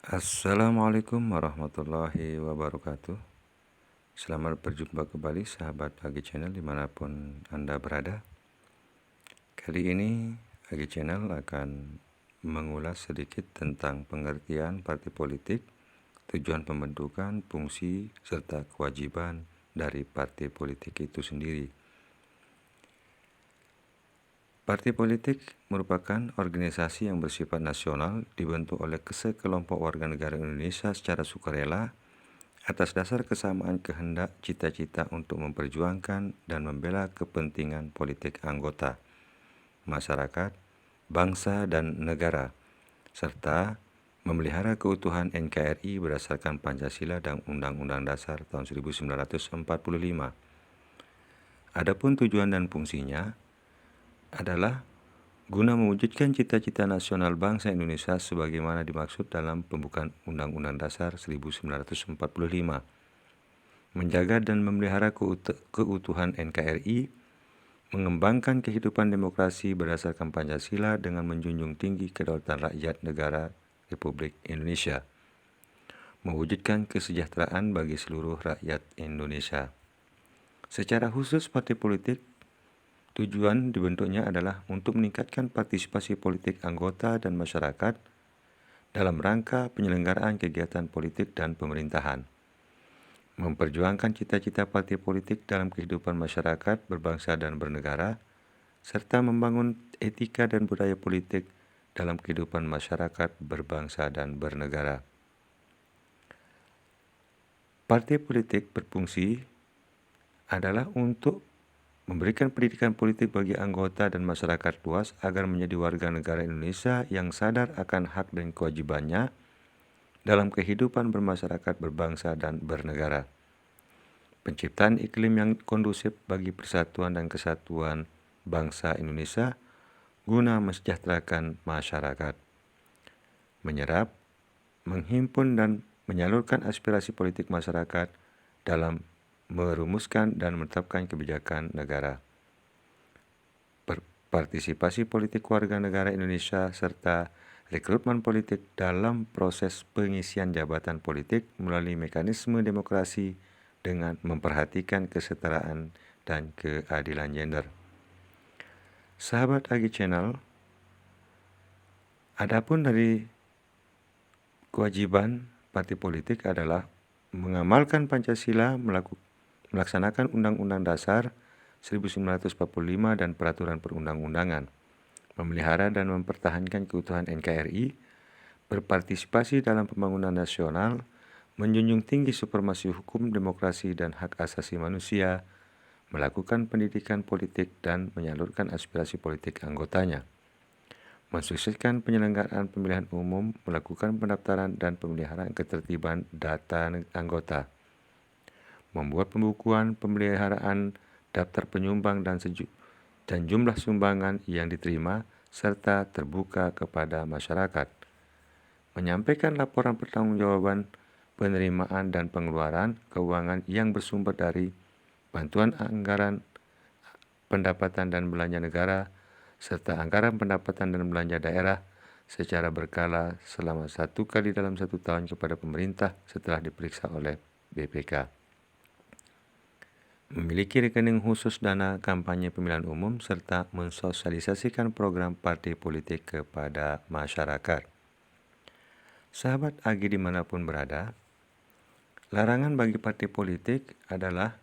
Assalamualaikum warahmatullahi wabarakatuh. Selamat berjumpa kembali sahabat Agi Channel dimanapun Anda berada. Kali ini Agi Channel akan mengulas sedikit tentang pengertian partai politik, tujuan pembentukan, fungsi, serta kewajiban dari partai politik itu sendiri. Partai politik merupakan organisasi yang bersifat nasional dibentuk oleh sekelompok warga negara Indonesia secara sukarela atas dasar kesamaan kehendak cita-cita untuk memperjuangkan dan membela kepentingan politik anggota, masyarakat, bangsa, dan negara, serta memelihara keutuhan NKRI berdasarkan Pancasila dan Undang-Undang Dasar tahun 1945. Adapun tujuan dan fungsinya adalah guna mewujudkan cita-cita nasional bangsa Indonesia sebagaimana dimaksud dalam pembukaan Undang-Undang Dasar 1945, menjaga dan memelihara keutuhan NKRI, mengembangkan kehidupan demokrasi berdasarkan Pancasila dengan menjunjung tinggi kedaulatan rakyat negara Republik Indonesia, mewujudkan kesejahteraan bagi seluruh rakyat Indonesia. Secara khusus, partai politik tujuan dibentuknya adalah untuk meningkatkan partisipasi politik anggota dan masyarakat dalam rangka penyelenggaraan kegiatan politik dan pemerintahan, memperjuangkan cita-cita partai politik dalam kehidupan masyarakat berbangsa dan bernegara, serta membangun etika dan budaya politik dalam kehidupan masyarakat berbangsa dan bernegara. Partai politik berfungsi adalah untuk memberikan pendidikan politik bagi anggota dan masyarakat luas agar menjadi warga negara Indonesia yang sadar akan hak dan kewajibannya dalam kehidupan bermasyarakat, berbangsa, dan bernegara. Penciptaan iklim yang kondusif bagi persatuan dan kesatuan bangsa Indonesia guna mensejahterakan masyarakat. Menyerap, menghimpun, dan menyalurkan aspirasi politik masyarakat dalam merumuskan dan menetapkan kebijakan negara. Partisipasi politik warga negara Indonesia serta rekrutmen politik dalam proses pengisian jabatan politik melalui mekanisme demokrasi dengan memperhatikan kesetaraan dan keadilan gender. Sahabat Agi Channel, adapun dari kewajiban partai politik adalah mengamalkan Pancasila, melaksanakan Undang-Undang Dasar 1945 dan peraturan perundang-undangan, memelihara dan mempertahankan keutuhan NKRI, berpartisipasi dalam pembangunan nasional, menjunjung tinggi supremasi hukum, demokrasi, dan hak asasi manusia, melakukan pendidikan politik dan menyalurkan aspirasi politik anggotanya, mensukseskan penyelenggaraan pemilihan umum, melakukan pendaftaran dan pemeliharaan ketertiban data anggota, membuat pembukuan pemeliharaan daftar penyumbang dan jumlah sumbangan yang diterima serta terbuka kepada masyarakat, menyampaikan laporan pertanggungjawaban penerimaan dan pengeluaran keuangan yang bersumber dari bantuan anggaran pendapatan dan belanja negara serta anggaran pendapatan dan belanja daerah secara berkala selama 1 kali dalam 1 tahun kepada pemerintah setelah diperiksa oleh BPK. Memiliki rekening khusus dana kampanye pemilihan umum, serta mensosialisasikan program partai politik kepada masyarakat. Sahabat Agi dimanapun berada, larangan bagi partai politik adalah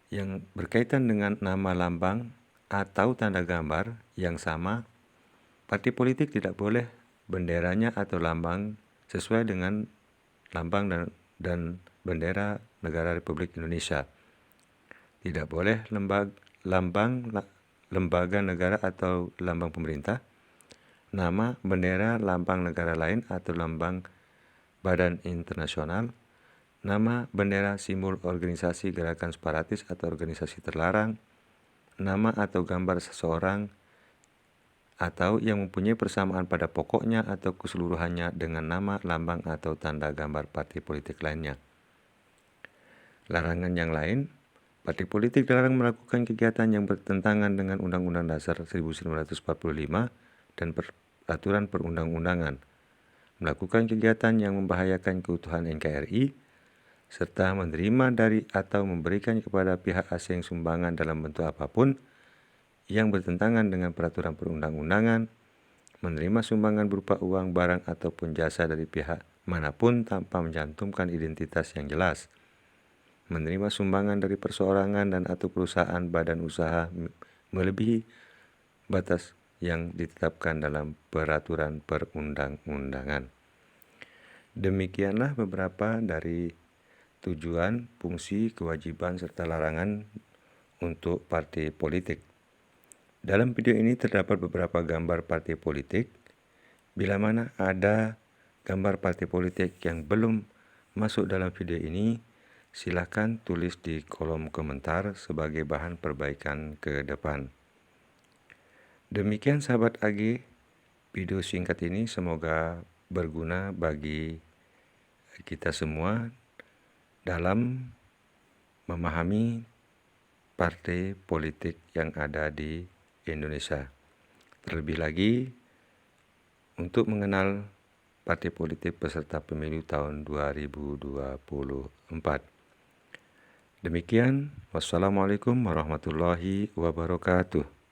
yang berkaitan dengan nama lambang atau tanda gambar yang sama. Partai politik tidak boleh benderanya atau lambang sesuai dengan lambang dan bendera negara Republik Indonesia. Tidak boleh lambang lembaga negara atau lambang pemerintah, nama, bendera, lambang negara lain atau lambang badan internasional, nama, bendera, simbol organisasi gerakan separatis atau organisasi terlarang, nama atau gambar seseorang atau yang mempunyai persamaan pada pokoknya atau keseluruhannya dengan nama, lambang, atau tanda gambar partai politik lainnya. Larangan yang lain, partai politik dilarang melakukan kegiatan yang bertentangan dengan Undang-Undang Dasar 1945 dan peraturan perundang-undangan, melakukan kegiatan yang membahayakan keutuhan NKRI, serta menerima dari atau memberikan kepada pihak asing sumbangan dalam bentuk apapun yang bertentangan dengan peraturan perundang-undangan, menerima sumbangan berupa uang, barang, ataupun jasa dari pihak manapun tanpa mencantumkan identitas yang jelas, menerima sumbangan dari perseorangan dan atau perusahaan badan usaha melebihi batas yang ditetapkan dalam peraturan perundang-undangan. Demikianlah beberapa dari tujuan, fungsi, kewajiban, serta larangan untuk partai politik. Dalam video ini terdapat beberapa gambar partai politik. Bila mana ada gambar partai politik yang belum masuk dalam video ini, silakan tulis di kolom komentar sebagai bahan perbaikan ke depan. Demikian sahabat AG, video singkat ini semoga berguna bagi kita semua dalam memahami partai politik yang ada di Indonesia. Terlebih lagi untuk mengenal partai politik peserta pemilu tahun 2024. Demikian, wassalamualaikum warahmatullahi wabarakatuh.